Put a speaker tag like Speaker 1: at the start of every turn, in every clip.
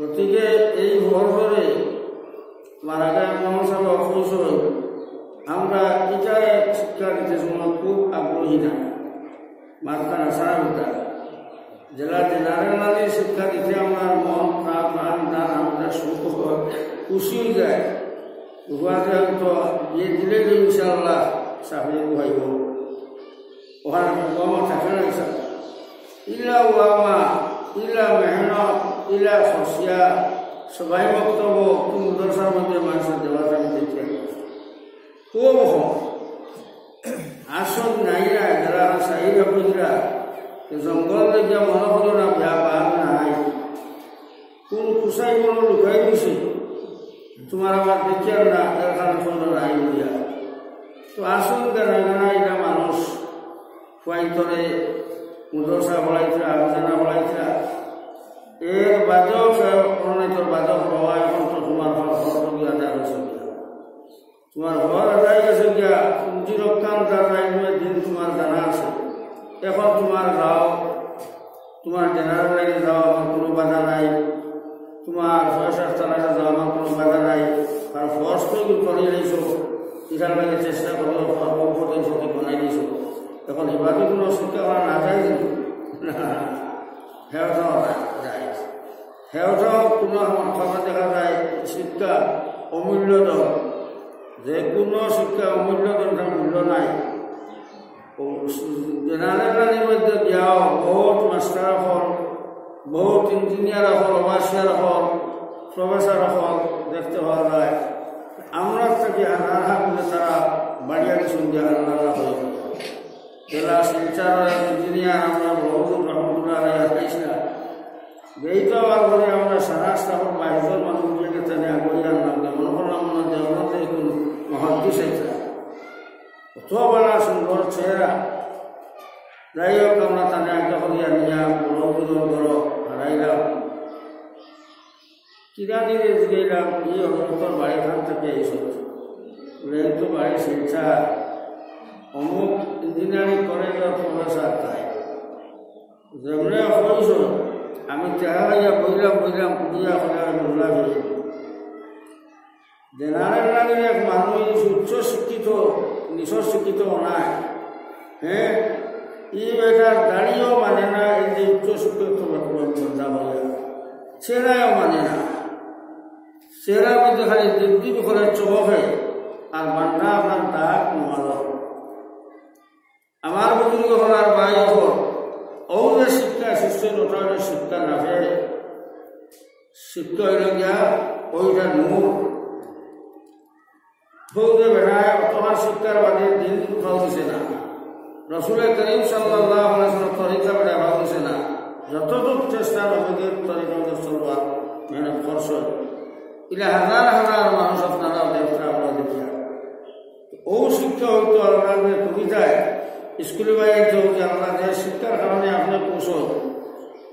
Speaker 1: গতিকে এই ভর করে মারাটা মানুষ অবশ্য আমরা এটাই শিক্ষা দিতে সময় খুব আগ্রহী না মাঝখানে সারা হতা যারা জেনারেল নলেজ শিক্ষা দিতে আমার মন প্রাণ আমরা সুখ খুশি হয়ে যায় উহাতে তো ইয়ে দিলে ইনশাআল্লাহ চাকরি হইব ওখানে কম থাকে না ইলা ওয়ামা ইলা মেহনত ইলা খসিয়া সবাই বক্তব্য মদরসার মধ্যে মানুষের দেওয়া আমি দেখি খুব আসন নাইরা যারা সাহিরা বুঝরা জঙ্গল দেখে মনে হলো না ব্যাপার নাই কোন কুসাই কোনো লুকাই দিছে তোমার আবার দেখি না এখানে কোনো নাই বলিয়া তো আসল গানা গানা এটা মানুষ খুয়াই করে মদরসা বলাইছে আলোচনা বলাইছে এর বাদেও প্রণীতর বাদেও হওয়া এখন তো তোমার ঘর আদায় হয়েছে তোমার ঘর আদায় গেছে গিয়া পুঁজি রক্ষান তার রাইনের দিন তোমার জানা আছে এখন তোমার যাও তোমার জেনারেল লাইনে যাও আমার কোনো বাধা নাই তোমার সশস্ত্র লাইনে যাও আমার কোনো বাধা নাই আর ফর্স করে নিয়েছ এখান থেকে চেষ্টা করো অপদের সাথে বানাই দিয়েছ এখন এবারে কোনো শিক্ষা করা না যায় হেওটাও যায় হেওটাও কোনো আমার খবর দেখা যায় শিক্ষা অমূল্য ধন যে কোনো শিক্ষা অমূল্য ধনটার মূল্য নাই জেনারেল লাইনের মধ্যে যাও বহুত মাস্টার হল বহুত ইঞ্জিনিয়ার হল ওভারসিয়ার হল প্রফেসর হল দেখতে পাওয়া যায় আমরা থেকে আনাহা বলে তারা বাড়িয়া গেছেন যে আল্লাহ হয়ে জেলা শিলচার ইঞ্জিনিয়ার আমরা বহুত রহমতুল্লাহ আলাইহিসা এইটাও আর বলে আমরা সারা স্থাপন বাইরের মানুষগুলোকে তাহলে আগুয়ে আনলাম মনে করলাম না যে আমাদের কোন মহাদ্দিস এটা কত বড় সুন্দর চেহারা যাই হোক আমরা তাহলে একটা করিয়া নিলাম বড় হারাইলাম কিরা দিয়ে গেলাম এই অন্তর বাড়িখান থেকে এইসব তো বাড়ি শিলচার অমুক ইঞ্জিনিয়ারিং কলেজের প্রফেসর তাই যেমনি হয়েছ আমি চেহারাইয়া বললাম পুজিয়া বললা জেনারেল লাইনের এক মানুষ উচ্চ শিক্ষিত নিঃস্ব শিক্ষিত নাই হ্যাঁ ই বেটার দাঁড়িয়েও মানে না এই যে উচ্চ শিক্ষিত বন্ধা বলে সেরাও মানে না সেরার মধ্যে খালি দিব্যি করে চমকে আর বান্ডা আপনার ডাক নমাল আমার বুজুর্গ হলার ভাই যে শিক্ষা শিষ্য ওটা শিক্ষা নাভে শিক্ষা হইল গিয়া ওইটা নূর বৌদে বেড়ায় তোমার শিক্ষার বাদে দিন উঠাও দিছে না রসুলের করিম সাল্লাল্লাহু আলাইহি ওয়াসাল্লাম তরিকা বেড়া ভাও দিছে না যতটুক চেষ্টা নবীদের তরিকা চলবার মেহনত খরচ ইলা হাজার হাজার মানুষ আপনারা দেবতা আমরা দেখিয়া ও শিক্ষা হইতো আল্লাহর কবিতায় স্কুলে বাইরে যে আল্লাহ যে শিক্ষার কারণে আপনি কৌশল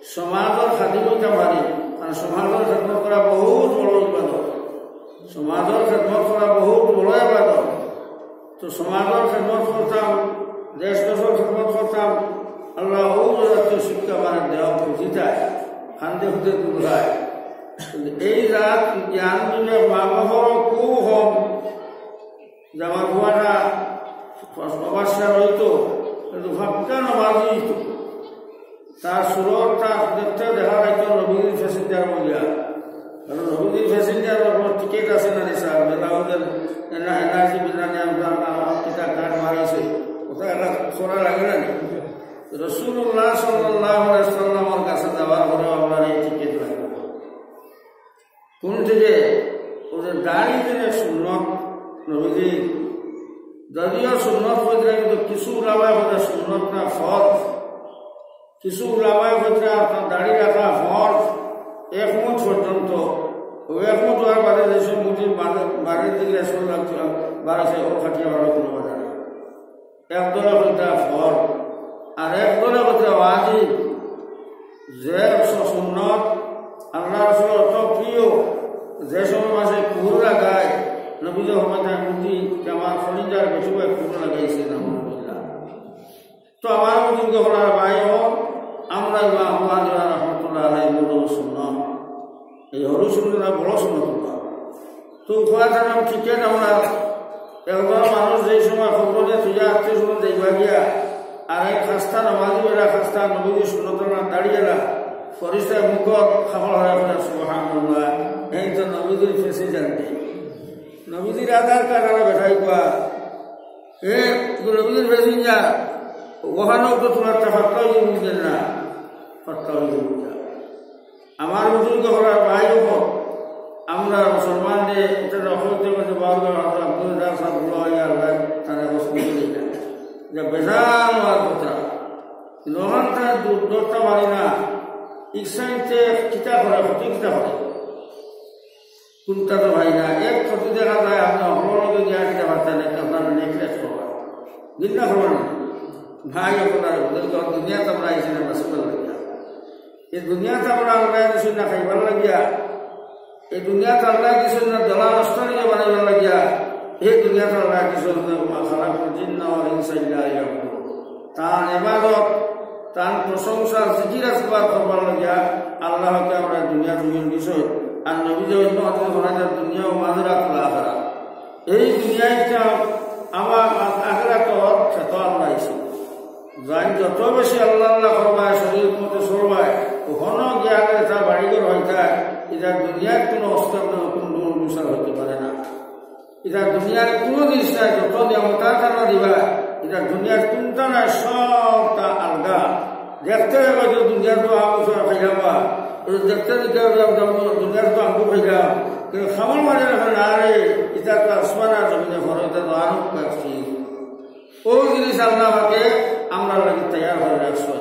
Speaker 1: সমাজের খাদ্য হইতে পারি কারণ সমাজের খেদমত করা বহুত বড় ইবাদত সমাজের খেদমত করা বহুত বড় ইবাদত তো সমাজের খেদমত করতাম দেশ দেশের খেদমত করতাম আল্লাহ ও জাতীয় শিক্ষা মানে দেওয়া কবিতায় খান্দে হতে দূরায় এই রাত জ্ঞান দিলে মা বাবারও খুব হম যে আমার বুয়াটা সমস্যা রইতো কিন্তু ভাবটা নবাজি তার সুরত তার দেখতে দেখা যাইতো নবীর প্যাসেঞ্জার বলিয়া কারণ নবীর প্যাসেঞ্জার টিকিট আছে না স্যার বেলাউদের এনার্জি বিজ্ঞানে কিতা কাঠ মারাইছে ওটা একটা সোনা লাগে না রসুল্লাহ সাল্লাল্লাহু আলাইহি ওয়াসাল্লামের কাছে যাওয়ার পরে আপনার এই টিকিট লাগবে কোন থেকে ওদের গাড়ি থেকে সুন্নত নবীজি যদিও সুন্নত হয়ে কিন্তু কিছু উলামায়ে হতে সুন্নত না ফরজ কিছু উলামায়ে হতে আপনার দাড়ি রাখা ফরজ একমত পর্যন্ত ওই একমত হওয়ার বাদে যেসব মুটির বাড়ির দিকে রেশন লাগছিলাম বাড়াছে ও খাটিয়ে বাড়া কোনো বাধা নেই একদলে হতে ফরজ আর একদলে হতে ওয়াজিব যে সুন্নত আল্লাহ রাসূল অত প্রিয় যে সময় মাসে কুহুর লাগায় নবীজ রহমতের মুক্তি আমার ফরিজার বেশি কুহুর লাগাইছে না তো আমার বুজুর্গ হলার ভাই আমরা আহ্বান রহমতুল্লাহ আলাইহি সুন্নাহ এই হরু সুন্দর বড় সুন্দর তো উপায় নাম ঠিকই আমরা একবার মানুষ যেই সময় খবর দিয়ে তুই আত্মীয় সময় দেখবা গিয়া আর এই খাস্তা নামাজি বেড়া খাস্তা নবীজি সুন্দর দাঁড়িয়ে না ফরিস্তায় মুখ খাবার হয়ে পড়ে সুবহানাল্লাহ এই তো নবীজির ফেসে জানতে নবীজির আধার কার্ড আর বেঠাই কোয়া এ নবীজির ফেসে যা ওখানেও তো তোমার ফাটকা হয়ে বুঝলেন না ফাটকা হয়ে বুঝা আমার বুজুর্গ হওয়ার ভাই হোক আমরা মুসলমানদের এটা অসুবিধা করতে পারবো আব্দুল্লাহ সাহেবুল্লাহ তারা অসুবিধা নেই না যে বেজান হওয়ার কথা লোহান তার দূরটা মারি না ইকসাইতে কিতা করে ক্ষতি কিতা করে কোনটা তো ভাই না এক ক্ষতি দেখা যায় আপনি অপরকে গিয়া কিতা পারতেন আপনার নেকলেস করবা নিন্দা করবেন না ভাই আপনার দুনিয়াতে আমরা আইসি না বাঁচবার লাগিয়া এই দুনিয়াতে আমরা আল্লাহ কিছু না খাইবার লাগিয়া এই দুনিয়াতে আল্লাহ কিছু না দলা নষ্ট নিয়ে বানাইবার লাগিয়া এই দুনিয়াতে আল্লাহ কিছু খারাপ জিন্না ওয়াল ইনসা ইল্লা লিয়াবুদুন তার ইবাদত তার প্রশংসা জিকির আসবার করবার লাগিয়া আল্লাহকে আমরা দুনিয়া দুনিয়ার বিষয় আর নবী যে অন্য হাদিসে দুনিয়া ও মাযরাতুল আখিরা এই দুনিয়াটা আমার আখিরাত খেত আল্লাহ আছে যাই যত বেশি আল্লাহ আল্লাহ করবায় শরীর মতো সরবায় ওখানে জ্ঞানের তার বাড়িঘর হইতে এটা দুনিয়ার কোনো অস্তিত্ব কোনো অনুসার হতে পারে না এটা দুনিয়ার কোনো জিনিস নাই যত নিয়মতার কারণে দিবা এটা দুনিয়ার কোনটা নাই সবটা আলগা দেখতে হবে যে দুনিয়ার তো আগুন খাইলাবা দেখতে দিতে দুনিয়ার তো আঙ্গু খাইলা কিন্তু খাবার মানে রাখে না রে এটা তো আসমান আর জমিনে ঘর এটা তো আরো কাছে ওই জিনিস আল্লাহকে আমরা লাগে তৈরি করে রাখছো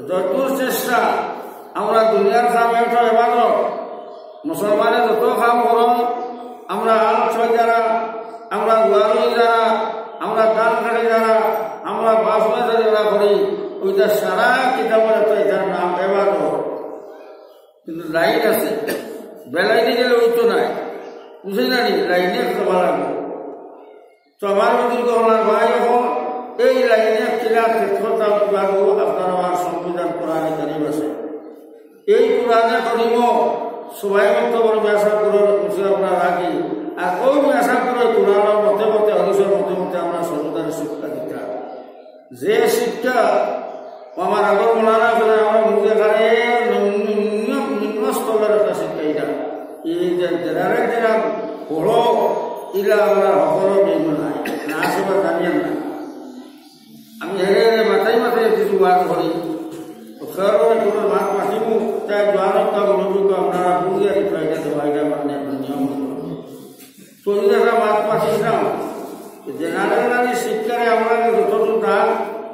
Speaker 1: যত চেষ্টা আমরা দুনিয়ার কাম একটা ইবাদত মুসলমানের যত কাম করম আমরা আলোচনা যারা আমরা গুয়ারি যারা আমরা দান কাটি যারা আমরা বাসমে যারা করি ওইটা সারা কিতাবের তো এটার নাম ইবাদত কিন্তু লাইন আছে বেলাইনে গেলে ওই তো নাই বুঝি না নি লাইনে খাওয়া লাগবে তো আমার বুজুর্গ হলার ভাই এখন এই লাইনে কিনা ক্ষেত্রতা বিভাগ আপনার আমার সংবিধান কোরআনে কারিম আছে এই কোরআনে কারিম সবাই মতো বড় ব্যাসা করে আপনার রাখি আর ওই ব্যাসা করে কোরআনের মতে মতে হাদিসের মতে মতে আমরা সংবিধানের শিক্ষা দিতে যে শিক্ষা আমার আগর মৌলানা করে আমরা বুঝে খানে নিম্ন স্তরের একটা শিক্ষা এটা এই যে জেনারেল যারা বড় এরা আমরা হকর নিম্ন নাই না আসবার জানিয়ে না আমি হেরে মাথায় মাথায় কিছু ওয়াজ করি কোনো মাছ মাসিমু তাই দ্বারকা বলবুক আপনারা বুঝিয়ে দিতে এটা তো ভাইটা মানে নিয়ম চল্লিশ একটা মাছ মাসিলাম জেনারেল মানে শিক্ষারে আমরা যতটুকু দাম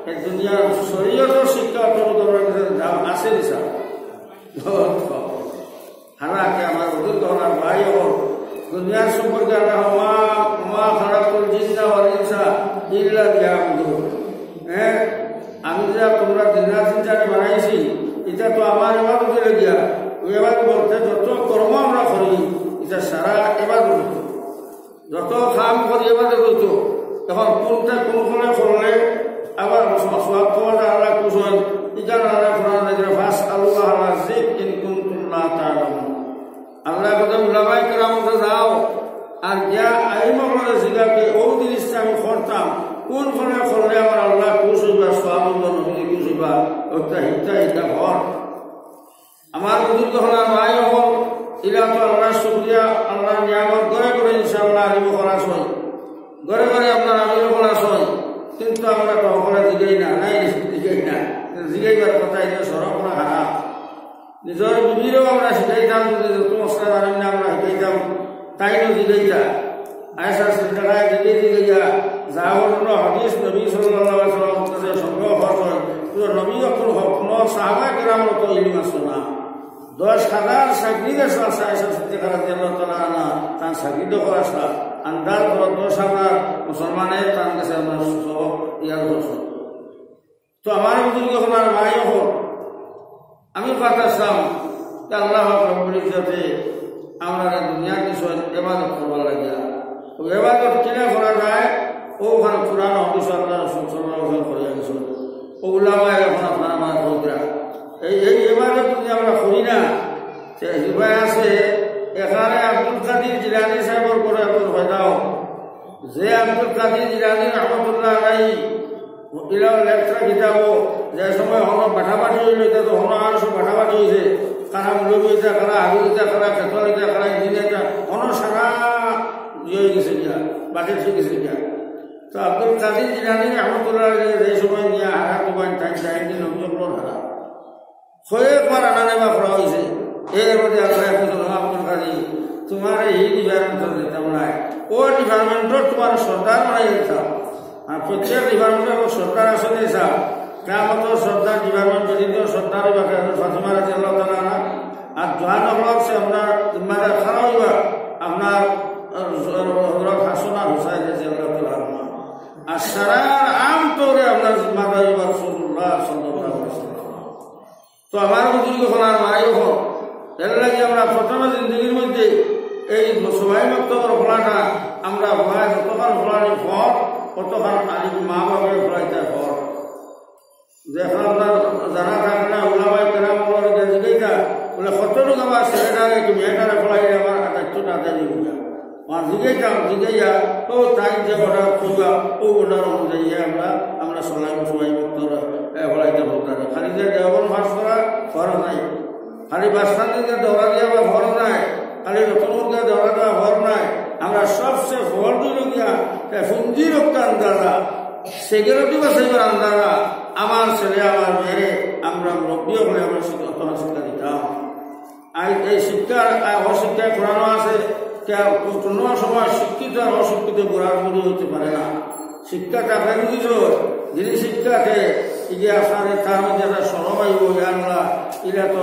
Speaker 1: এই দুনিয়ার শরীয়তের শিক্ষা অতটুকু দাম আছে দিশা হালাকে আমার বুজুর্গ হলার ভাই হল দুনিয়ার সম্পর্কে আল্লাহ মা খারাকুল জিন্না ওয়াল ইনসা ইল্লা লিয়াবুদুন হ্যাঁ আমি যা তোমরা দিনা চিন্তাকে বানাইছি এটা তো আমার এবার চলে গিয়া ওই এবার বলতে যত কর্ম আমরা করি এটা সারা এবার যত কাম করি এবার করতো এখন কোনটা কোনখানে করলে আবার সব খবরটা আল্লাহ কুশল ইজান আল্লাহ কোরআন দেখে ফাস আল্লাহ আল্লাহ জিক ইন কুনতুম লা তাআলামুন আল্লাহ কথা উলামায়ে কেরামকে যাও আর যা আইমা বলে জিগাকে ওই জিনিসটা আমি করতাম কোন ফলে করলে আমার আল্লাহ খুশ হইবা সওয়াব নবী খুশ হইবা ওটা হিতা ঘর আমার বুজুর্গ হলার ভাই হল এরা তো আল্লাহ শুকরিয়া আল্লাহ নিয়ামত করে করে ইনশাআল্লাহ আলিম খলাস হয় ঘরে ঘরে আপনার আমিও খলাস হয় কিন্তু আমরা তো সকলে জিগাই না নাই জিগাই না জিগাইবার কথা এটা সরব না খারাপ নিজের বিবিরও আমরা শিখাইতাম তোমার জানেন না আমরা শিখাইতাম তাইও জিগাইতা আয়সা সিদ্ধারায় জিগে জিগাইয়া যাওয়ার হাদিস নবী সাল্লাল্লাহু আলাইহি ওয়াসাল্লাম কাছে সংগ্রহ হয় তো নবী অকুল হক কোনো সাহাবা কেরামর তো ইলম আছে না 10,000 সাগরিদের সাথে আয়সা সিদ্দিকা রাদিয়াল্লাহু তাআলা আনহা তার সাগরিদ করাসা আন্দাজ 10,000 মুসলমানের তার কাছে আমরা সব ইয়ার বসত তো আমার বুজুর্গ হলার ভাই হল আমি পাঠাতাম আল্লাহ রাব্বুল ইজ্জতে আমরা দুনিয়ার বিষয় ইবাদত করবার লাগিয়া ওই ইবাদত কিনা করা যায় ওখানে কোরআন হাদিস আল্লাহ রাসূল সাল্লাল্লাহু আলাইহি ওয়াসাল্লাম করে গেছেন ওগুলামায় এখন আপনারা আমার বলরা এই ইবাদত যদি আমরা করি না হিবায় আছে এখানে আব্দুল কাদির জিলানী সাহেবের করে আপনার হয়দাও যে আব্দুল কাদির জিলানী রহমতুল্লাহ আলাইহি ইলাও লেকচার কিতাব যে সময় হন বাটাবাটি হইল এটা তো হন আর সব বাটাবাটি হয়েছে কারা মূলবিতা কারা আগুদিতা কারা কেতলিতা কারা ইঞ্জিনিয়ারটা হন সারা ইয়ে হয়ে গেছে গিয়া বাটি হয়ে গেছে গিয়া তো আব্দুল কাদির জিলানী রহমতুল্লাহ আলাইহি যে সময় নিয়ে হারা দুবান টাইম দিন অভিযোগ হারা কয়েকবার আনা নেবা করা হয়েছে এর মধ্যে আল্লাহ আব্দুল কাদির তোমার এই ডিপার্টমেন্ট দিতাম না ও ডিপার্টমেন্টর তোমার সর্দার বানাই দিতাম আর প্রত্যেক ডিপার্টমেন্টের সর্দার আসলে চাও কেমন সর্দার ডিপার্টমেন্ট ব্যতীত সর্দার ফাতিমা রাদিয়াল্লাহু তাআলা আর জোয়ান হল সে আপনার জিম্মাদার খারাপ হইবা আপনার হযরত হাসান আর হুসাইন রাদিয়াল্লাহু তাআলা আর সারা আম তৌরে আপনার জিম্মাদার হইবা রাসূলুল্লাহ সাল্লাল্লাহু আলাইহি ওয়াসাল্লাম তো আমার বুজুর্গ হল আর মাই হল এর লাগে আমরা প্রথমে জিন্দগির মধ্যে এই সবাই বক্তব্য ফলাটা আমরা ভয় যতবার ফলানি ফল কতবার আলী মা বাবার ফলাইতে ফল যেখানে আপনার জানা থাকে না ওলামাই কেরাম জিজ্ঞাসা বলে কতটুকু আমার ছেলেটারে কি মেয়েটারে ফলাইলে আমার দায়িত্বটা আদায় দিব আমার জিজ্ঞাসা ও তাই যে অর্ডার করবা ও অর্ডার অনুযায়ী আমরা সবাই বক্তব্য ফলাইতে বলতে খালি যে দেওয়ার ফাঁস করা ফরজ নাই খালি বাসখান দিকে দৌড়া দেওয়া বা ফরজ নাই খালি নতুনকে দৌড়া দেওয়া ফর নাই আমরা সবচেয়ে ফল দিল গিয়া ফুঞ্জি রক্ষা আন্দারা সিকিউরিটি বাসাইবার আন্দারা আমার ছেলে আমার মেয়ে আমরা মুরব্বীও হলে আমরা শিক্ষা দিতাম আর এই শিক্ষার অশিক্ষায় পুরানো আছে কোনো সময় শিক্ষিত আর অশিক্ষিত বুড়াবুড়ি হতে পারে না শিক্ষা তাকে দিল যিনি শিক্ষাকে ইয়ে আপনার তার মধ্যে একটা সরবাই আল্লাহ ইরা তো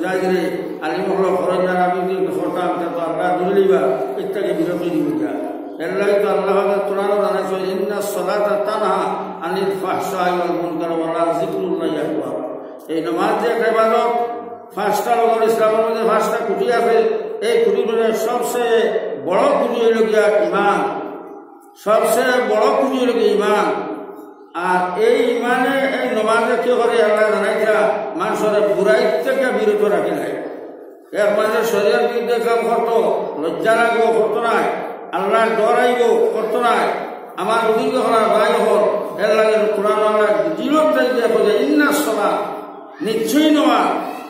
Speaker 1: যাই রে আলিমহল ফরজার আমি করতাম তো আমরা দুলিবা ইত্যাদি বিরত দিবিকা এর লাগে তো আল্লাহ কোরআন জানাইছে ইন্না সলাতা তানহা আনিল ফাহশাই ওয়াল মুনকার ওয়া যিকরুল্লাহি আকবার এই নামাজ যে একটা ইবাদত পাঁচটা লোকের ইসলামের মধ্যে পাঁচটা খুঁটি আছে এই খুঁটিগুলো সবচেয়ে বড় খুঁটি হইল গিয়া ইমান সবচেয়ে বড় খুঁটি হইল গিয়া ইমান আর এই ইমানে এই নমাজে কি করে আল্লাহ জানাইছা মানুষের বুড়াই থেকে বিরত রাখি নাই এক মানুষের শরীরের বিরুদ্ধে কাম করতো লজ্জা লাগবো করতো নাই আল্লাহ ডর আইব করতো নাই আমার বুজুর্গ হলার ভাই হল এর লাগে কোরআন আল্লাহ জীবন চাইতে খোঁজে ইন্না সলা নিশ্চয়ই নেওয়া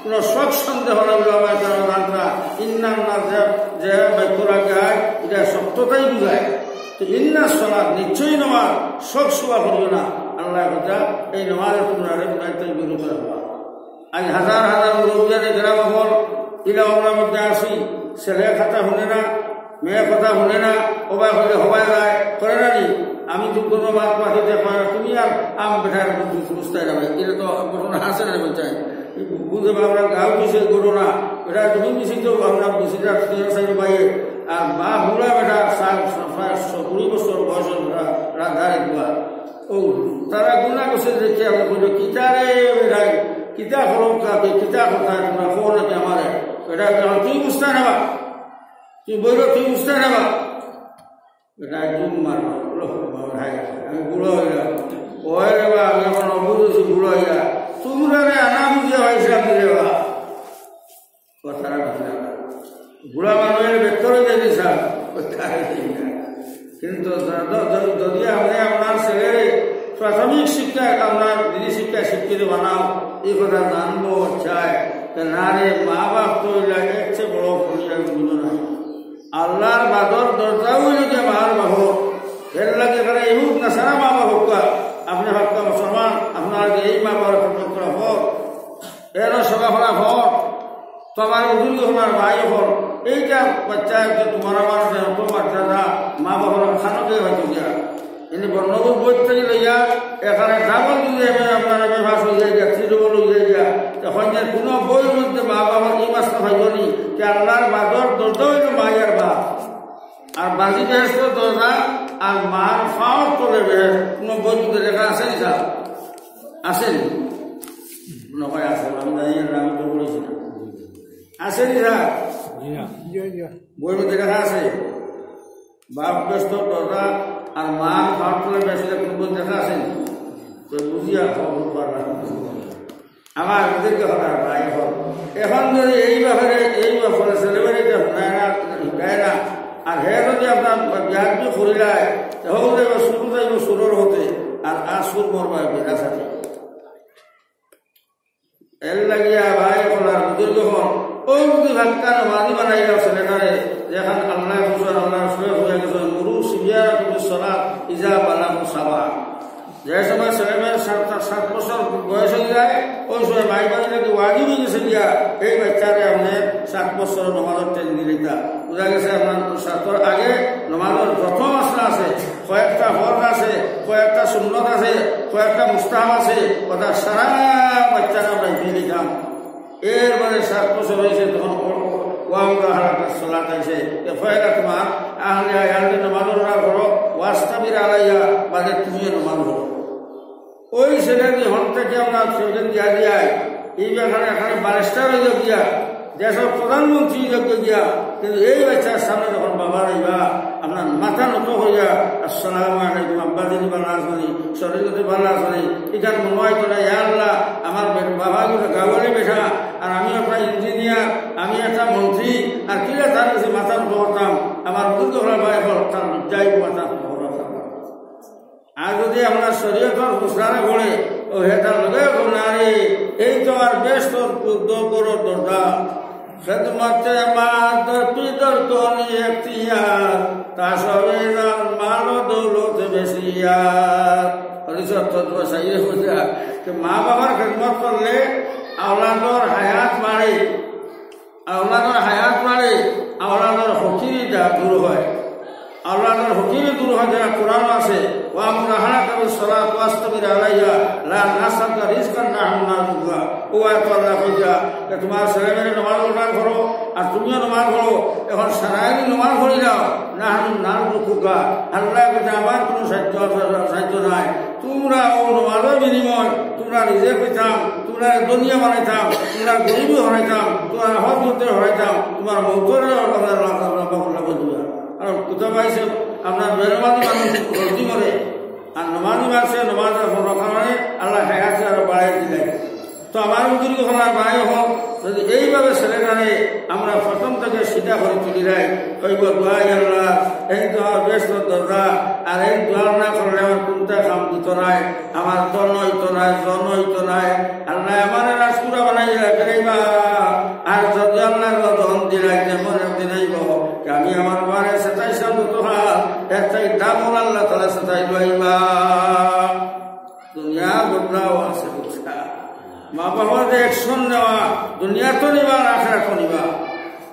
Speaker 1: কোন শখ সন্দেহ লাগবে ইন্না যে বাক্যরা গায় এটা সত্যতাই বুঝায় তো ইন্না সলা নিশ্চয়ই নেওয়া শখ শোয়া করিও না আল্লাহ কথা এই নেওয়ারে তোমরা বিরত হওয়া আজ হাজার হাজার লোকজনে গ্রাম হল এরা আমরা মধ্যে আসি ছেলে কথা শুনে না মেয়ে কথা শুনে না অবাক হলে হবাই যায় করে না নি আমি তো কোনো বাদ পাঠিয়ে তুমি আর আম বেটার বুঝতে যাবে এটা তো ঘটনা আছে না বলছেন বুঝতে আমরা গাও দিছে ঘটনা এটা তুমি বেশি তো আমরা বেশিটা সাইড বাইরে আর মা বুড়া বেটা 20 বছর বয়সের রাধারে গুয়া ও তারা গুণা করছে দেখে আমরা বললো কিতারে বেটাই কিতা হলো কাকে কিতা কথা তোমরা খবর নাকি আমার এটা তুই বুঝতে নেবা তুই বললো তুই বুঝতে নেবা এটা জুম মারবা ভাই আমি বুড়ো হয়ে গেলাম ওই রেবা আমি এখন অবুঝেছি বুড়ো হয়ে গেলাম তোমরা আনা বুঝে হয়েছে আপনি রেবা কথাটা কথা বুড়া মানুষের বেতরে দেয়নি স্যার কিন্তু যদি আপনি আপনার ছেলে প্রাথমিক শিক্ষা আপনার দিদি শিক্ষা শিক্ষিত বানাও এই কথা জানবো চায় না রে মা বাপ তো এর চেয়ে বড় পরিচয় বুঝো নাই আল্লাহর বাদর দরজাও যে মার বাহক এর লাগে এখানে এই হোক না সারা মা বাপ হোক আপনি হত্যা মুসলমান আপনার এই মা বাবার প্রত্যক্ষ হোক এর সকাফলা হোক তোমার উদুল হলার ভাই হল এইটা বাচ্চা তোমার আমার বাচ্চারা মা বাবার খানকে হয়তো গিয়া এনে বর্ণবুর বই থেকে লইয়া এখানে ডাবল যদি আপনার ভাষ হয়ে যায় থ্রিডবল হয়ে যায় তখন যে কোনো বইয়ের মধ্যে মা বাবার এই মাসটা ভাইবনি যে আল্লাহর বাদর দরজা হইল মায়ের বাপ আর বাজি বেহেস্ত দরজা আর মার ফাও তোলে বেহেস কোনো বই মধ্যে লেখা আসেনি স্যার আসেনি নয় আসেন আমি জানি আমি তো বলেছি না আসেনি স্যার বইয়ের মধ্যে লেখা আছে বাপ ব্যস্ত দরজা আর মার ফাও তোলে বেহেসলে কোনো বই দেখা আসেনি তো বুঝিয়া খবর পারলাম আমার ওদেরকে হবার ভাই হল এখন যদি এই ব্যাপারে এই ফুরিলায় হোক যাইব শুরু যাইব সুরের হতে আর সুর মরবা বিরাসাতে এর লাগিয়া ভাই বলার বুজুর্গ হন ওই যদি ভাক্কা নমাজি বানাই যাও ছেলেটারে যেখান আল্লাহ হুসেন আল্লাহ রসুলের হয়ে গেছে মুরু সিবিয়া সলাত ইজা বালামু সাবা যে সময় ছেলেমেয়ের 7 বছর বয়স হয়ে যায় ওই সময় মাই বাড়ি নাকি ওয়াজিব হয়ে গেছে গিয়া এই বাচ্চারে আপনি 7 বছর নমাজের ট্রেন দিলিতা বোঝা গেছে আপনার 7 আগে নমাজের প্রথম আসনা আছে কয়েকটা ফরজ আছে কয়েকটা সুন্নত আছে কয়েকটা মুস্তাহাব আছে ওটা সারা বাচ্চারা আমরা দিয়ে দিতাম এরপরে 7 বছর হয়েছে তখন ওয়াউরা হারাটা সলাত আছে ফয়লা তোমার আহলে আহলে নমাজের না করো ওয়াস্তাবির আলাইয়া বাজে তুমিও নমাজ করো ওই ছেলেকে হন থেকে আমরা সেখান দিয়া দিয়ায় এই ব্যাপারে এখানে বারেস্টার হয়ে গিয়া দেশের প্রধানমন্ত্রী যোগ্য গিয়া কিন্তু এই বাচ্চার সামনে যখন বাবা রইবা আপনার মাথা নত হইয়া আসসালামু আলাইকুম আব্বা দিদি ভালো আসনি শরীর যদি ভালো আসনি এখানে মনে হয় তোরা আল্লাহ আমার বাবাগুলো গাওয়ালি বেঠা আর আমি একটা ইঞ্জিনিয়ার আমি একটা মন্ত্রী আর কিরা তার কাছে মাথা নত করতাম আমার বুদ্ধ ভাই তার যাই মাথা আর যদি আপনার শরীয়তের ঘোষণা করে ও হেটার লগে নারী এই তো আর বেশ তোর করো দরদা খেদমতে মাদর পিদর কোনি এখতিয়ার তা সবেদার মালো দৌলত বেশিয়ার হরিশর তত্ত্ব সাইয়ে বোঝা যে মা বাবার খেদমত করলে আওলাদর হায়াত বাড়ে আওলাদর হকিরিটা দূর হয় আওলাদর হকিরি দূর হয় যারা কোরআন আছে ওয়ামুর আহলাকাল সালাত ওয়াস্তাবির আলাইহা লা নাসাকা রিজকান নাহনু নারযুকা ও আয়াত আল্লাহ কইয়া যে তোমার ছেলেমেয়ে নামাজ ওঠার করো আর তুমিও নামাজ পড়ো এখন সারাদিন নামাজ পড়ে যাও নাহনু নারযুকা আল্লাহ কইতে আমার কোনো সাহায্য নাই তোমরা ও নামাজের বিনিময় তোমরা নিজে কইতাম তোমরা দুনিয়া বানাইতাম তোমরা গরিবী হরাইতাম তোমরা হজ করতে হরাইতাম তোমার মৌতরের আল্লাহ বলবা আর কোথাও পাইছে আপনার বেরমানি মানুষ গর্জি করে আর নমাজি মাসে নমাজ কারণে আল্লাহ হেয়াছে আরো বাড়াই দিলেন তো আমার বুজুর্গ হলার ভাই হোক যদি এইভাবে ছেলেটারে আমরা প্রথম থেকে সিধা করে তুলি রাই কইব দোয়াই আল্লাহ এই দোয়ার ব্যস্ত দররা আর এই দোয়ার না করলে আমার কোনটা কাম দিত নাই আমার জন হইতো নাই আল্লাহ আমার রাজপুরা বানাই রাখবা আর যদি আল্লাহ ধন দিলাই যেমন একদিন আইব আমি আমার বারে সেটাই সামনে একটাই দাম আল্লাহ তালা সেটাই লইবা দুনিয়া বদলাও আছে বুঝা মা বাবার যে অ্যাকশন নেওয়া দুনিয়া তো নিবা আর আখেরা তো নিবা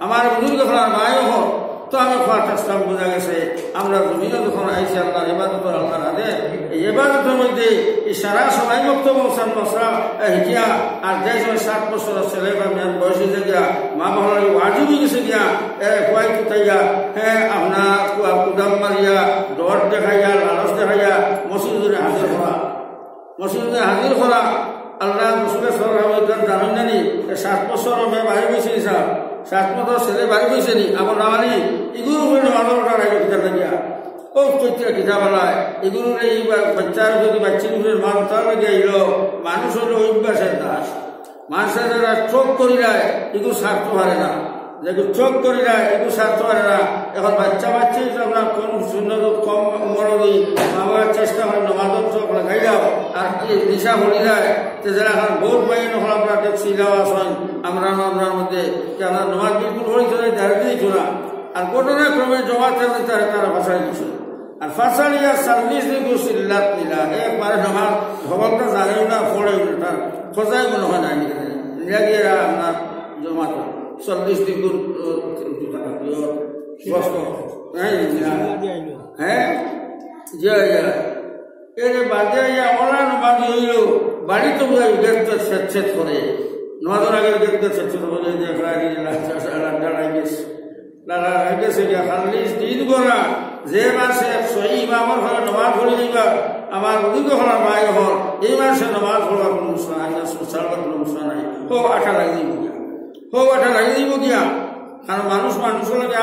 Speaker 1: আমার বুজুর্গ হলার মায়ও হোক তো আমি খাওয়াটাম বোঝা গেছে আমরা জমিনে যখন আইসি আল্লাহ এবাদত আল্লাহ রাধে এই এবাদতের মধ্যে এই সারা সময় বক্তব্য মশরা হিটিয়া আর যে সময় 7 বছর ছেলে বা মেয়ের বয়স হয়েছে গিয়া মা বাবার ওয়াজিব গেছে গিয়া খোয়াই কুতাইয়া হ্যাঁ আপনার কুদাম মারিয়া ডর দেখাইয়া লালস দেখাইয়া মসজিদে হাজির করা আল্লাহ রসুলের সরকার জানেন জানি 7 বছর মেয়ে বাড়ি গেছে স্যার 7 বছর ছেলে বাড়ি গেছে নি আমার নামানি এগুলো মাদর কিতাব লাগিয়া ও চৈত্রা কিতাব আলায় এগুলো এই বাচ্চার যদি বাচ্চাগুলোর মা তার লাগে আইল মানুষ হলো অভ্যাসের দাস মানুষের যারা চোখ করি যায় এগুলো সারতে পারে না যেগুলো চোখ করি যায় এগুলো সারতে পারে না এখন বাচ্চা আমরা কম সুন্দর কম উমর দিই আমার চেষ্টা করে নমাজের চোখ লাগাই যাও আর কি দিশা হলি যায় তো যারা এখন বহুত বাইন হল আমরা দেখছি যাওয়া আসেন আমরা মধ্যে আমরা নমাজ বিলকুল হয়ে চলে দাঁড়িয়ে চলা আর ঘটনাক্রমে জমা থাকলে তারা ভাষায় গেছিল আর ফাঁসালিয়া 40 দিন সিল্লাত নিলা একবারে নমাজ খবরটা জানেও না পড়েও না তার খোঁজাই মনে হয় না নিরাগিয়েরা আপনার জমা করে 40 দিন হ্যাঁ বাজে ওলা নমাজ হইল বাড়ি তো গেট সেট করে নমাজের আগে গেট সেট করে গেছে 40 দিন করা যে মাসে সহি ইমামের ঘরে নমাজ পড়ে দিবা আমার অভিজ্ঞ হলার মায়ের হল এই মাসে নমাজ পড়বার কোনো অনুষ্ঠান নাই সালবার কোনো অনুষ্ঠান নাই হোক আঠা লাগিয়ে দিব গিয়া কারণ মানুষ মানুষের লাগে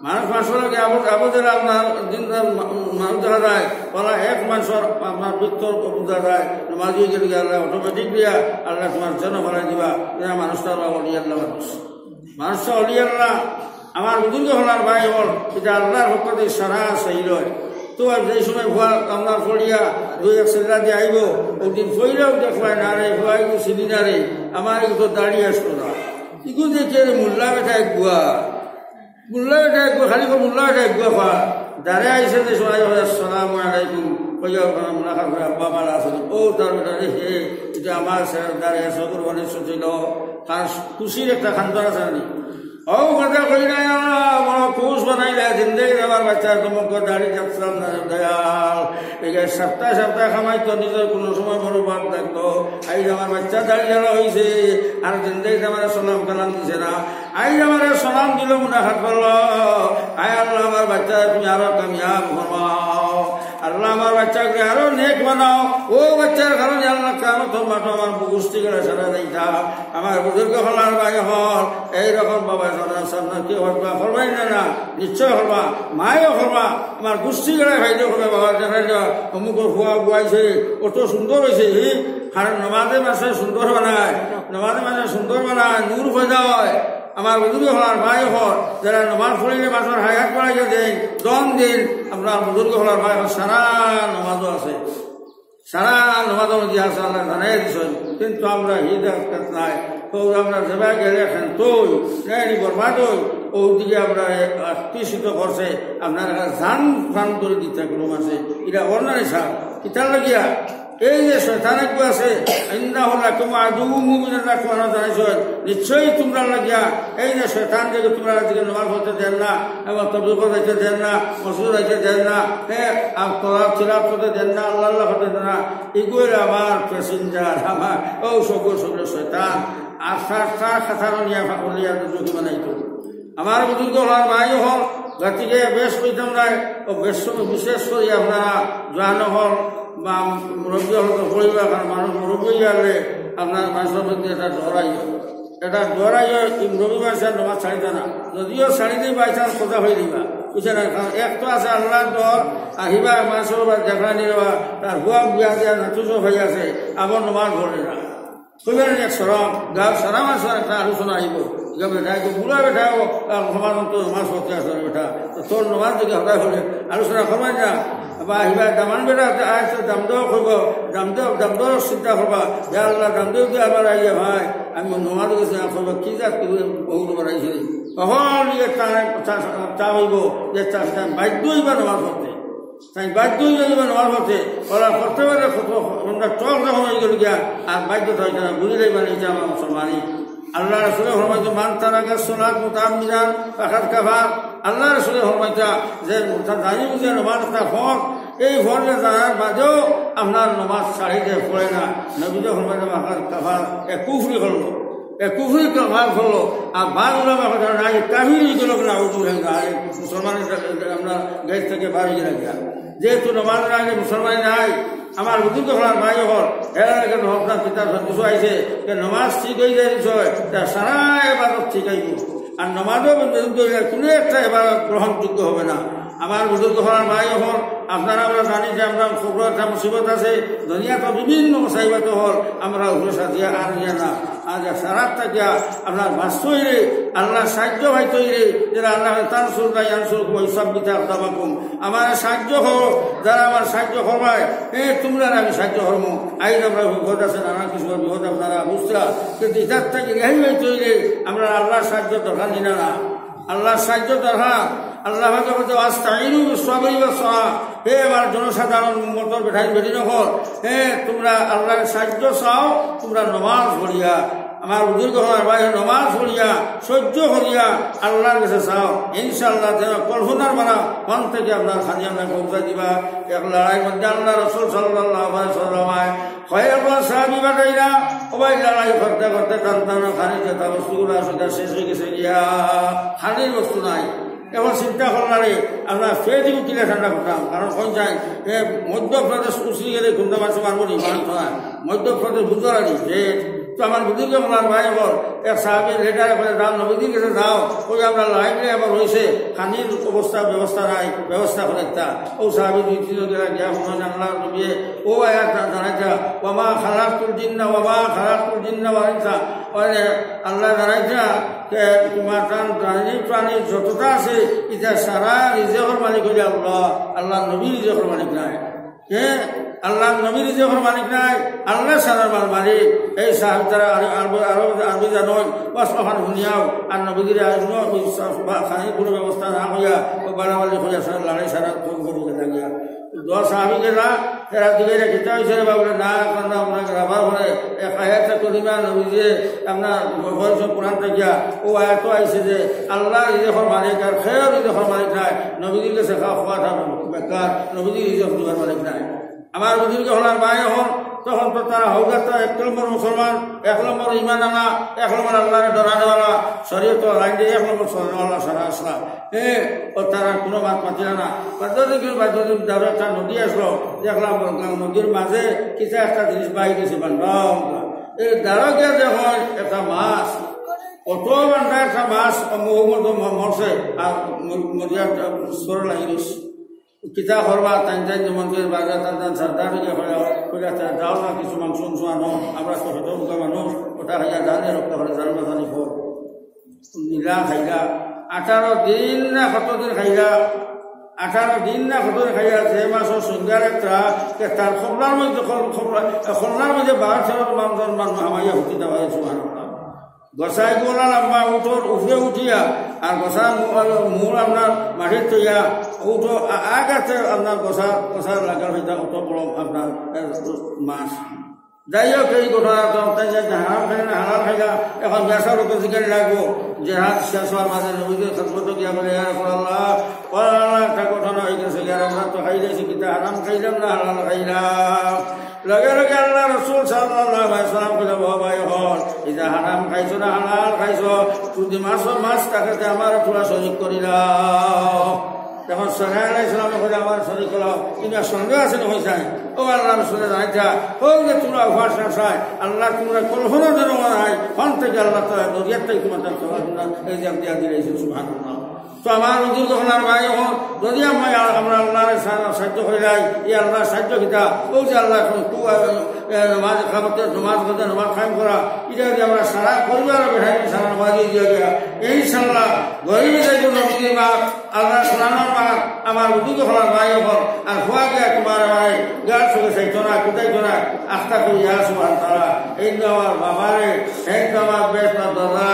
Speaker 1: মানুষের লাগে আবদের আপনার দিন মানুষ দেখা যায় বলা এক মানুষের আপনার বৃত্তর বোঝা যায় নমাজি গেলে আল্লাহ অটোমেটিক দিয়া আল্লাহ তোমার জন্য বানাই দিবা মানুষটা অলি আল্লাহ মানুষটা অলি আল্লাহ আমার বুজুর্গ হলার ভাই হল এটা আল্লাহর হকতে সারা সেই রয়। তো আর যে সময় ভুয়া আপনার ফলিয়া দুই এক সেল্লা দিয়ে আইব ওদিন ফইলেও দেখবায় না রে ভুয়া এগুলো সিবি না রে আমার এগুলো দাঁড়িয়ে আসতো না এগুলো দেখে মোল্লা বেটা এক গুয়া মোল্লা বেটা এক গুয়া খালি মোল্লা বেটা এক গুয়া পা দাঁড়িয়ে আইসে যে সময় আসসালাম আলাইকুম মোলাকাত করে আব্বা মারা আসলে ও তার বেটা রে হে এটা আমার দাঁড়িয়ে আসো কোরবানি ছিল তার খুশির একটা খান্তর আছে না ও কথা কই না বড় খুশ বানাইলে জিন্দগি আমার বাচ্চা তোমাকে দাঁড়িয়ে যাচ্ছিলাম না দয়াল এই সপ্তাহ সপ্তাহ খামাই তো নিজের কোনো সময় বড় বাদ থাকতো আই আমার বাচ্চা দাঁড়িয়ে যাওয়া হয়েছে আর জিন্দগি আমার সালাম কালাম দিছে না আই আমার সালাম দিল মুনাফাত করলো আয় আল্লাহ আমার বাচ্চা তুমি আরো কামিয়াব ফরমাও আল্লাহ আমার বাচ্চাকে আরো নেক বানাও ও বাচ্চার কারণে আল্লাহ কামত মাঠো আমার গোষ্ঠী করে সারা দিতা আমার বুজুর্গ হলার ভাই হল এইরকম বাবা সামনে কি হবা হরবাই না নিশ্চয় হরবা মায়ও হরবা আমার গোষ্ঠী করে ভাইলে হবে বাবা দেখা যাও অমুক হুয়া বুয়াইছে অত সুন্দর হয়েছে আর নমাজে মাসে সুন্দর বানায় নমাজে মাসে সুন্দর বানায় নূর হয়ে যায় আমার বুজুর্গ হলার ভাই হল যারা নমাজ পড়িলে মাসের হায়াত করাইয়া দেন দন দিন আপনার বুজুর্গ হলার ভাই হল সারা নমাজও আছে সারা নমাজের মধ্যে আছে আল্লাহ জানাই দিচ্ছেন কিন্তু আমরা হিদায়ত নাই তো আমরা যেভাবে গেলে এখন তৈ নেই বরবাদ হই ওদিকে আমরা আকৃষিত করছে আপনার জান ফান করে দিতে কোনো মাসে এটা অন্যান্য সার কিতার লাগিয়া এই যে শয়তান একটু আছে নিশ্চয়ই তোমরা লাগিয়া এই যে শয়তান থেকে তোমরা আজকে নামাজ পড়তে দেন না এবং তবলিগ করতে দেন না মসজিদ রাখতে দেন না খিলাফ করতে দেন না আল্লাহ আল্লাহ করতে দেন না এগুলো আমার প্যাসেঞ্জার আমার ও সকল সকল শয়তান আর তার কথা নিয়ে যোগী বানাইতো আমার বুজুর্গ হল ভাই হল গতিকে বেশ কইতাম নাই ও বিশেষ করে আপনারা জোয়ান হল বা মুরব্বী হল তো পড়িবা কারণ মানুষ মুরব্বী গেলে আপনার মানুষের মধ্যে এটা ডরাই মুরব্বী মানুষের নামাজ ছাড়িতে না যদিও ছাড়িতে বাই চান্স কথা হয়ে দিবা বুঝছে না কারণ এক তো আছে আল্লাহ ডর আহিবা মানুষের দেখা নিবা তার হুয়া বিয়া দেওয়া নাতুজ হয়ে আছে আবার নমাজ ভরে না কইবেন এক সরম গাঁও সারা মানুষের একটা আলোচনা আহিব বেটা বুড়া বেটাও সমাজ তো নমাজ পড়তে আসে বেটা তো তোর নমাজ যদি সদায় হলে আলোচনা করবেন না বা আহিবা দামান বেটা আসছে দাম দেওয়া করব দাম দেওয়ার চিন্তা করবা যে আল্লাহ দাম দেও দিয়ে আবার আইয়া ভাই আমি নমাজ গেছি করবো কি যাক বহুত বাড়াইছি তখন চা হইব যে বাধ্য হইবা নমাজ পড়তে তাই বাধ্য হয়ে যাবে নমাজ পড়তে ওরা করতে পারে চল যখন হয়ে গেল গিয়া আর বাধ্য থাকে না বুঝলেই মানে এটা আমার মুসলমানই আল্লাহ রসুলের ফরমাইতে মান তারাকা সালাত মুতাআম্মিদান ফাকাদ কাফার আল্লাহ রসুলের ফরমাইতা যে জানি বুঝে নমাজ একটা ফরজ এই ফরজে জানার বাদেও আপনার নমাজ ছাড়িতে পড়ে না নবীজি ফরমাইতে ফাকাদ কাফার কুফরি করলো কুফরি কাফার করলো আর বাংলা কথা নাই কাহিনী গেল না মুসলমানের আপনার দেশ থেকে বাড়ি গেলে গিয়া যেহেতু নমাজের আগে মুসলমান নাই আমার বুজুর্গ হলার ভাই হল এর আপনার কিতাব সদস্য আইছে যে নমাজ ঠিক হয়ে যায় বিষয় সারা এবারত ঠিক আইব আর নমাজও কোনো একটা এবারত গ্রহণযোগ্য হবে না আমার বুজুর্গ হলার ভাই হল আপনারা আমরা জানি যে আমরা শুক্র একটা মুসিবত আছে দুনিয়াতে বিভিন্ন মুসাইবত হল আমরা উপরে সাজিয়া আর ইয়া না আজ সারাত থাকিয়া আপনার বাস তৈরি আল্লাহ সাহায্য ভাই তৈরি যারা আল্লাহ তানসুর নাই আনসুর সব বিতা দাবাকুম আমার সাহায্য হোক যারা আমার সাহায্য করবায় তোমরা আমি সাহায্য করবো আইন আমরা বিপদ আছে নানা কিছু বিপদ আপনারা বুঝরা কিন্তু ইতার থেকে রেহাই ভাই তৈরি আমরা আল্লাহর সাহায্য দরকার নিনা না আল্লাহর সাহায্য দরকার আল্লাহ হে আমার জনসাধারণ মতর বেঠাই বেটি নকল হে তোমরা আল্লাহর সাহায্য চাও তোমরা নমাজ পড়িয়া আমার বুজুর্গ হওয়ার বাইরে নমাজ পড়িয়া সহ্য করিয়া আল্লাহর কাছে চাও ইনশাআল্লাহ যেন কল্পনার মারা মন থেকে আপনার খানি আপনার পৌঁছা দিবা এক লড়াই মধ্যে আল্লাহ রসুল সাল্লাল্লাহু আলাইহি ওয়াসাল্লাম হয় একবার সাহাবী বাটাইরা সবাই লড়াই করতে করতে টান খানিতে তা বস্তুগুলো আসলে শেষ হয়ে গেছে গিয়া খানির বস্তু নাই এখন চিন্তা করলারে আমরা ফেটিও কিনে ঠান্ডা করতাম কারণ কোন চাই মধ্যপ্রদেশ উচি গেলে ঘুমতে মারছে মারবো নি মানুষ মধ্যপ্রদেশ বুঝতে পারি যে তো আমার বুদ্ধিকে বলার ভাই বল এক সাহাবীর লেটারে করে যাও নবীদের কাছে যাও ওই আমরা লাইনে আবার রয়েছে পানির ব্যবস্থা নাই ব্যবস্থা করে একটা ও সাহাবী দুই তিন গেলা গিয়া হুমান আল্লাহ নবী ও আয়াত জানাইছা ওয়ামা খালাকুল জিন্না ওয়াল ইনসা মানে আল্লাহ জানাইছা তোমার প্রাণী যতটা আছে এটা সারা রিজেকের মালিক হইলে আল্লাহ নবী রিজেকের মালিক নাই হ্যাঁ আল্লাহ নবী রিজেকের মালিক নাই আল্লাহ সারার মালিক এই সাহেব তারা আরবি জানন বাসমান শুনিয়াও আর নবীদের খানির কোনো ব্যবস্থা না হইয়া ও বাড়াবাড়ি হইয়া সারা লড়াই সারা ফোন করি লাগিয়া দশ সাহাবিকে না এরা দিকে কিতাব হিসেবে বলে না আপনাকে রাবার হলে এক আয়াতটা করিমা নবীজে আপনার বয়স পুরাণ থাকিয়া ও আয়াত আইসে যে আল্লাহ রিজেকের মালিক আর খেয়েও রিজেকের মালিক নাই নবীদের কাছে খাওয়া বেকার নবীদের রিজেক দিবার মালিক নাই আমার বুঝিকে হলার বাইরে হন তখন তো তারা হৌগাত 1 নম্বর মুসলমান 1 নম্বর ইমান আনা 1 নম্বর আল্লাহরে ডরানেওয়ালা শরীয়ত লাইন দিয়ে 1 নম্বর সরানোয়ালা সারা আসলা ও তারা কোনো বাদ পাচ্ছিল না বাদ্যদিন দাঁড়ো একটা নদী আসলো দেখলাম নদীর মাঝে কিছু একটা জিনিস বাই গেছে বান্ধব এই দাঁড়ো গিয়ে যখন একটা মাছ কত বান্ধা একটা মাছ মরছে আর মরিয়ার সর লাগি গেছে কিতা করবা টাইম যেমন করে বাজার টান সর্দার যাও না কিছু মাংস আনো আমরা তো হয়তো মুখা মানুষ ওটা খাইয়া জানে রক্ত করে জাল বাজানি ভোর নীলা খাইলা 18 দিন না কত দিন খাইলা 18 দিন না কত খাইয়া যে মাসের সন্ধ্যার একটা তার খবলার মধ্যে 12 মানুষ আমাইয়া হুতি দেওয়া সুবহানাল্লাহ গসাই গোলাল আম্মা উঠোর উঠে উঠিয়া আর গসা মূল আপনার মাটির তৈয়া উঠো আগাতে আপনার গসার লাগার হইতা অত বড় আপনার মাছ যাই হোক এই ঘটনা হারাম খাই না হালাল খাইলা এখন বেসার উপর জিজ্ঞাসা লাগবো যে হাত শেষ হওয়ার মাঝে নবীদের খতমত গিয়া বলে আল্লাহ একটা ঘটনা হয়ে গেছে আমরা তো খাই যাইছি কিন্তু হারাম খাইলাম না হালাল খাইলাম লগে লগে আল্লাহ রসুল সাল্লাল্লাহু আলাইহি ওয়াসাল্লাম কইলে ভাই হল এটা হারাম খাইছো না হালাল খাইছো যদি মাছ তাকে আমার পুরা শরীক করিলাও যখন সাল্লাল্লাহু আলাইহি ওয়াসাল্লাম কইলে আমার শরীক করলাও কিন্তু সন্দেহ আছে না হইছে ও আল্লাহ রসুলের আইতা ওই যে তোমরা উপাস চাই আল্লাহ তোমরা কল্পনা যেন হয় ফোন থেকে আল্লাহ তাআলা দরিয়ার থেকে তোমার এই যে দিয়া দিয়েছে সুবহানাল্লাহ তো আমার উজুর যখন আর ভাই হন যদি আমরা আল্লাহর সাহায্য হয়ে যাই এই আল্লাহর সাহায্য কিতা ও যে আল্লাহ নামাজ খামতে নামাজ করতে নামাজ খাইম করা এটা যদি আমরা সারা পরিবার বেঠাই সারা নামাজি দিয়ে গিয়া এই সাল্লাহ গরিবে যাইব নবীর মাঠ আল্লাহ সোনানোর মাঠ আমার উজুর যখন আর ভাই হন আর হওয়া গিয়া তোমার ভাই গাছ চোখে চাইতো না কোথাইতো না আস্থা করি আসুন তারা এই তো আমার বাবারে এই তো আমার বেশ দাদা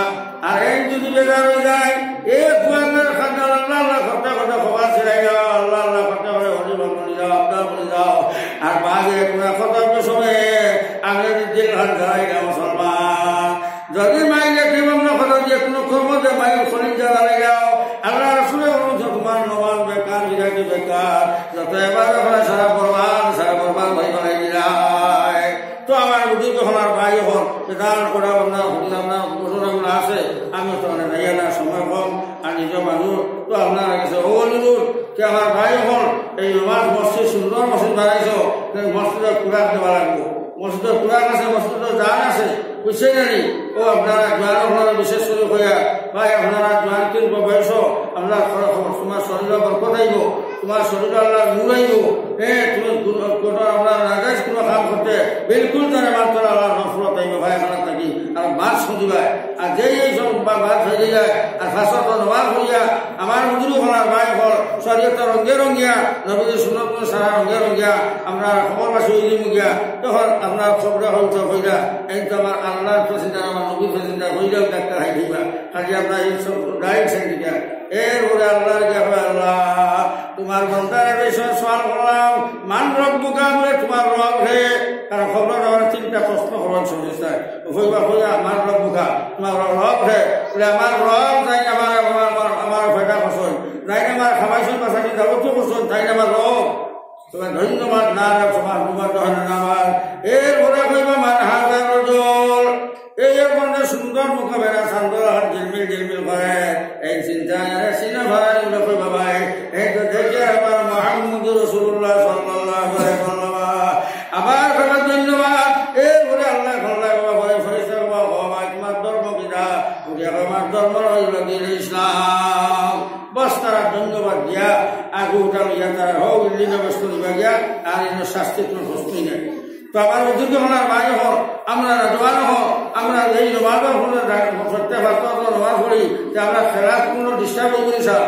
Speaker 1: আর এই যদি বেজার হয়ে যায় এই কুয়াঙ্গার খাদ্য আল্লাহ খরচা কথা খবর ছেড়ে যাও আল্লাহ খরচা করে হরি বলি যাও আপনার বলে যাও আর বাজে খতম সময়ে আগের দিন হাত ধরাই যাও মুসলমান যদি মাইলে জীবন কথা দিয়ে কোনো কর্মতে মাইল শরীর জ্বালাই যাও আল্লাহ রসুলের অনুযায়ী তোমার নমাজ বেকার বিরাটি বেকার যত এবার সারা বরবাদ ভাই বানাই দিলাই তো আমার বুদ্ধি যখন আর ভাই হন দান করা ঘটনাগুলো আছে আমি তো অনেক নাই না সময় কম আর নিজের মানুষ তো আপনার কাছে অনুরোধ যে আমার ভাই হন এই নমাজ মসজিদ সুন্দর মসজিদ বানাইছ মসজিদের কুড়াক দেওয়া লাগবো মসজিদের কুড়াক আছে মসজিদের জান আছে বুঝছে জানি ও আপনারা জোয়ান বিশেষ করে হইয়া ভাই আপনারা জোয়ান কিনব বয়স আপনার তোমার শরীর বরকত আইব তোমার শরীর আল্লাহ নূর আইব তুমি আপনার নাজাইজ কোনো কাম করতে বিলকুল তারা মাত্র আল্লাহ নফরত আইব ভাই আপনার থাকি আর মাছ খুঁজিবাই আর যেই এই সব মাছ হয়ে যায় আর ফাঁসত নমাজ হইয়া আমার মজুরি হলার ভাই হল শরীয়তের রঙে রঙিয়া নবীদের সুন্নত সারা রঙে রঙিয়া আমরা খবরবাসী হইলি মুগিয়া তখন আপনার খবর হইলা এই তো আমার আল্লাহ প্রেসিডেন্ট আমার নবী প্রেসিডেন্ট হইলেও ডাক্তার হাই দিবা খালি আপনার এই সব ডাইট সেন্ডিকা এরপরে আল্লাহ আল্লাহ তোমার বন্ধারের বিষয়ে সওয়াল করলাম মান রব্বুকা বলে তোমার রব হে কারণ খবর আমার 3টা প্রশ্ন করলাম শুনেছে হইবা আমার রব্বুকা তোমার রব হে বলে আমার রব তাই আমার ভেটা ফসল তাই আমার খাবাইছেন পাশাপাশি যাবতীয় ফসল তাই আমার রব তোমার ধন্যবাদ না তোমার আমার এরপরে কইবা মান হাজার রজল এই বন্ধে সুন্দর মোকাবেলা সান্দর হাত ঝিলমিল করে এই চিন্তা সিনা ভাড়া কই বাবাই এই তো দেখে আমার মোহাম্মদ রাসূলুল্লাহ সাল্লাল্লাহু আলাইহি ওয়াসাল্লাম আবার ধন্যবাদ এরপরে আল্লাহ বাবা ফরিস্তা ইসলাম বস তারা ধন্যবাদ দিয়া আগু উঠাল ইয়া তারা হোক নিরাবেশ করিবা গিয়া আর এর শাস্তি কোনো প্রশ্নই নাই তো আমার অযোগ্য হলার বাইরে হোক আমরা দোয়ান হোক আমরা এই নবাবের হলে সত্যি ভাত নবাব করি যে আমরা খেলার কোনো ডিস্টার্ব করি স্যার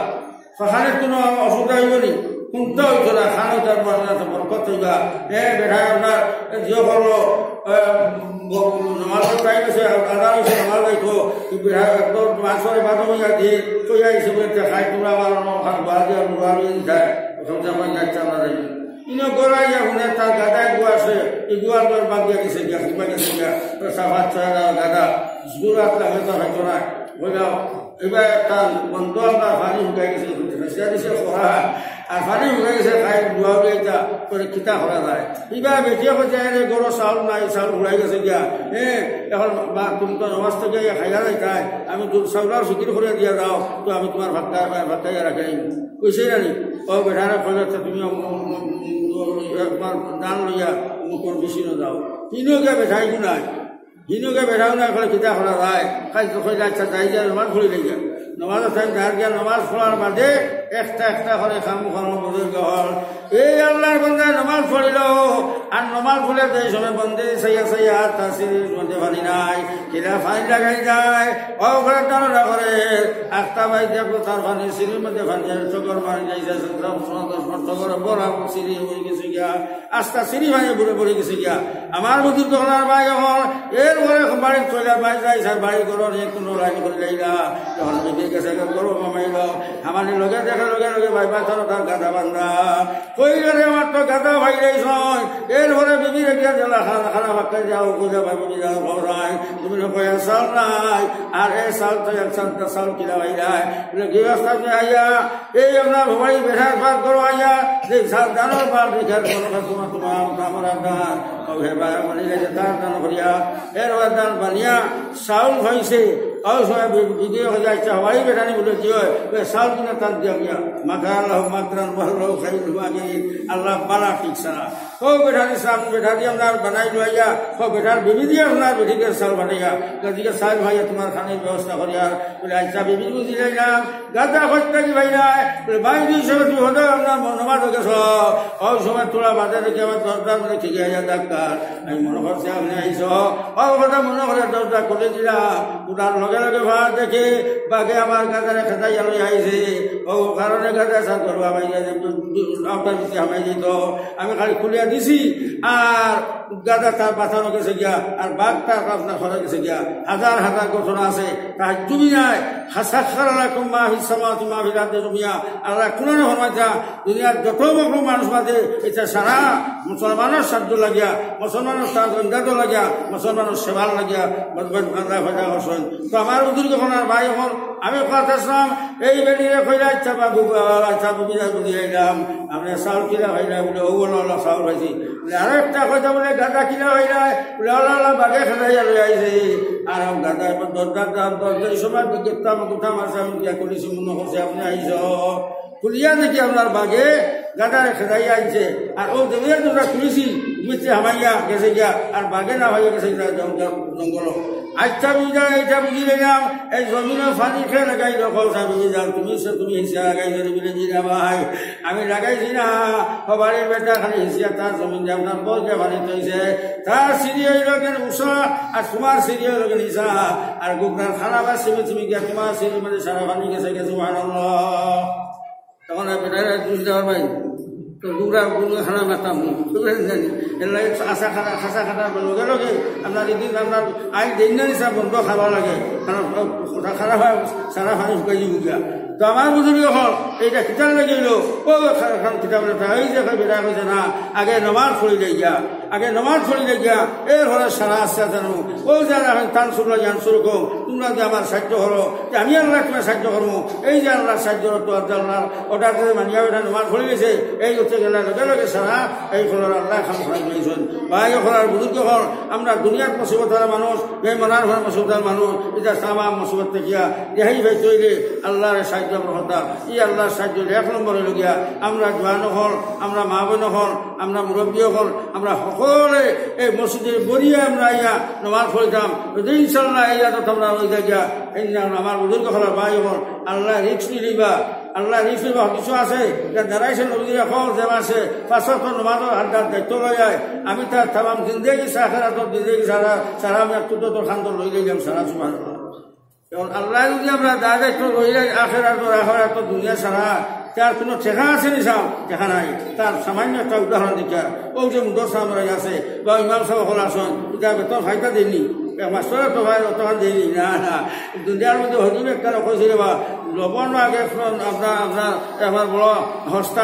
Speaker 1: সখানে কোনো অসুবিধা হইব নি কোনটা হইতো না খানো তার বরকত হইবা বেড়া আপনার যে হলো নমাজের টাইম আছে আধা হয়েছে নমাজ যাইতো একদম মাছরে বাদম হইয়া দিয়ে চইয়া হিসেবে খাই তোমরা আমার বাড়ি আর বাড়ি যায় ওখানে আমার যাচ্ছে আমরা যাই ইনো গড়াই শুনে তার গাদায় গুয়া আছে এই গুয়ার দর বাদ দিয়া গেছে গিয়া কিবা গেছে গিয়া সাফাত ছয়টা গাদা গুড়াত হয়তো হয়তো না বললাম এবার তার বন্ধ আপনার পানি শুকাই গেছে রসিয়া দিছে খোয়া আর পানি শুকাই গেছে খাই গুয়া উলিয়াই যা করে কিতা করা যায় এবার বেটিয়ে কৈছে গরু চাউল নাই চাউল ঘুরাই গেছে গিয়া এখন বা তুমি তো নমাজ থেকে খাইয়া যাই তাই আমি চাউলার চুকির করে দিয়া যাও তো আমি তোমার ভাত খাইয়া রাখি কৈছে জানি ও বেটারে কইলে তুমি তোমার দান লইয়া মুখর বেশি যাও তিনিওকে বেঠাই নাই হিনুকে বেঠাও না করে কিতা করা যায় খাই তো কইলে আচ্ছা যাই যা নমাজ পড়ি লাগা নমাজের টাইম যার গিয়া নমাজ পড়ার বাদে একটা করে খাম খানো বুজুর্গ হল এই আল্লাহর বন্দায় নমাজ পড়িল আর নমাজ পড়লে যে সময় বন্দে সাইয়া তাসির মধ্যে পানি নাই কিরা পানি লাগাই যায় ওখানে টানা করে আস্তা বাই দেখো তার পানি সিঁড়ির মধ্যে পানি যায় চকর পানি যাইছে চকরে বড় সিঁড়ি হয়ে গেছে গিয়া আস্তা সিঁড়ি ভাঙে পড়ে গেছে গিয়া আমার বুজুর্গ হলার ভাই হল এরপরে বাড়ির চলে বাই যাই স্যার বাড়ি করো কোনো লাইন করে যাইলা যখন বেঁকে গেছে গরু মামাইল আমার লগে দেখা লগে ভাই বাচ্চার তার গাদা বান্ধা কই গেলে আমার তো গাদা ভাই যাইছ এরপরে বিবি রেখে দিলা খানা বাক্কা যাও কোজা ভাই বিবি যাও খবরাই তুমি কয়া চাল নাই আর এই চাল তো এক চাল কিনা ভাই যায় গৃহস্থ আইয়া এই আপনার ভাই বেঠার পার করো আইয়া যে চাল দানোর পাল রেখার তোমার আমার দান মানি গেছে তার দান করিয়া এরপর দান বানিয়া চাউল হয়েছে বিক্রি হয়ে যাচ্ছে হওয়াই বেটানি বলে কি হয় চাউল কিনা তার দিয়া গিয়া মাখা আল্লাহ মাকরান ভালো খাই আল্লাহ বালা ঠিক সারা ও বেটানি চাল বেটানি আপনার বানাই লইয়া ও বেটার বিবি দিয়ে আপনার বেটিকে চাল বানাইয়া গদিকে চাল ভাইয়া তোমার খানির ব্যবস্থা করিয়া বলে আচ্ছা বিবি বুঝি যাইলাম গাদা হত্যা কি ভাই নাই বলে ভাই দুই সময় তুই হতো আপনার নমাজ গেছ ওই সময় তোরা বাজার রেখে আবার দরদার করে ঠিক আছে ডাক্তার আমি মনে করছি আপনি আইস ও কথা মনে করে দরজা করে দিলাম ওটার লগে লগে ভাড়া দেখে বাঘে আমার গাদারে খেতাই আলো আইছে ও কারণে গাদা চাল করবো আমাই আপনার দিতে আমাই দিত আমি খালি খুলিয়া দিছি আর গাদা তার বাঁচানো গেছে গিয়া আর বাঘ তার আপনার ঘরে গেছে গিয়া হাজার হাজার ঘটনা আছে তাই তুমি নাই হাসা খারা কুম্মা হিসামা তোমা ভিড়াতে জমিয়া আল্লাহ কোন ফরমাইছা দুনিয়ার যত বড় মানুষ বাদে এটা সারা মুসলমানের সাহায্য লাগিয়া মুসলমানের সাহায্য লাগিয়া মুসলমানের সেবার লাগিয়া বান্ধা ভাজা হসেন তো আমার বুজুর্গ হনার ভাই হল আমি কথাছিলাম এই বেরিয়ে কইলা আচ্ছা বাবু আচ্ছা বুঝিয়া বুঝিয়াইলাম আপনি চাউল কিনা হইলা বলে ও বলো চাউল হয়েছি আরো একটা কথা বলে গাদা কিনা হইলা বলে আল্লাহ বাঘে খেলাইয়া লই আইছে আর গাদা দরজার সময় গেতাম কোথা মারছে আমি কিয়া করেছি মনে করছে আপনি আইস খুলিয়া নাকি আপনার বাঘে গাদারে খেদাইয়া আনছে আর ও দেবের যেটা খুলেছি মিথ্যে হামাইয়া গেছে গিয়া আর বাঘে না হয়ে গেছে জঙ্গল আচ্ছা বুঝা এটা বুঝি গেলাম এই জমিনে পানি খেয়ে লাগাই রকম বুঝি যাও তুমি হিসা লাগাইছে বলে জিরা ভাই আমি লাগাইছি না বাড়ির বেটা খালি হিসিয়া তার জমিন যে আপনার বলকে পানি তৈছে তার সিঁড়ি হইল কেন উষা আর তোমার সিঁড়ি হইল কেন ইসা আর গুগনার খানা বা সিমি গিয়া তোমার সিঁড়ি মানে সারা পানি গেছে সুবহানাল্লাহ তখন বেটারা জুস দেওয়ার ভাই তো দুরা খানা মাতাম জানি এর আশা খানা খাসা খাটার লগে লগে আপনার এদিন আপনার আইন দিন নিচা বন্ধ খাবার লাগে কারণ খারাপ হয় সারা পানি শুকাই দিব গিয়া তো আমার বুঝলি হল এইটা কিতাব লাগিল ও খান কিতাব এই যে বেটা হয়েছে না আগে নমাজ পড়ি গিয়া এর হলে সারা আসছে জানো ও যারা টান শুরু জান শুরু কম তোমরা যে আমার সাহায্য হলো যে আমি আল্লাহ তোমার সাহায্য করবো এই যে আল্লাহ সাহায্য হতো আল্লাহ ওটা মানিয়া ওটা নমাজ পড়ে গেছে এই হচ্ছে গেলে লগে লগে সারা এই ফলের আল্লাহ খাম খাই গেছেন ভাই হলার বুজুর্গ হল আমরা দুনিয়ার মুসিবতার মানুষ বেমানার হওয়ার মুসিবতার মানুষ এটা তামাম মুসিবত দেখিয়া রেহাই ভাই তৈরি আল্লাহর সাহায্য আমরা হতাম এই আল্লাহর সাহায্য 1 নম্বরে লগিয়া আমরা জোয়ান হল আমরা মা বোন হল আমরা মুরব্বী হল আমরা সকলে এই মসজিদের বরিয়ে আমরা ইয়া নমাজ পড়িতাম ইনশাল্লাহ এই আদত আমরা ওই গিয়া এই আমার বুজুর্গ হল ভাই হল আল্লাহ রিক্স নিলিবা আল্লাহ রিক্স নিবা কিছু আছে দাঁড়াইছে নবীর হল যে আছে 5 ওয়াক্ত নামাজের হাত দায়িত্ব লই যায় আমি তার তাম জিন্দেগি জিন্দেগি সারা আমি একটু তো খান্ত লই গেলাম সারা সুবহানাল্লাহ এখন আল্লাহ যদি আমরা দায়িত্ব লই যাই আখেরাত দুনিয়া সারা তার কোনো ঠেকা আছে নি চাও দেখা নাই তার সামান্য একটা উদাহরণ দেখা ও যে মুদর সামনে আছে বা ইমাম সাহেব হল আসন এটা বেতন ফাইদা দেয়নি মাস্টারের তো ভাই অতখান দেয়নি না না দুনিয়ার মধ্যে হজুর একটা কৈছিল বা লবণ আগে আপনার আমার বড় হস্তা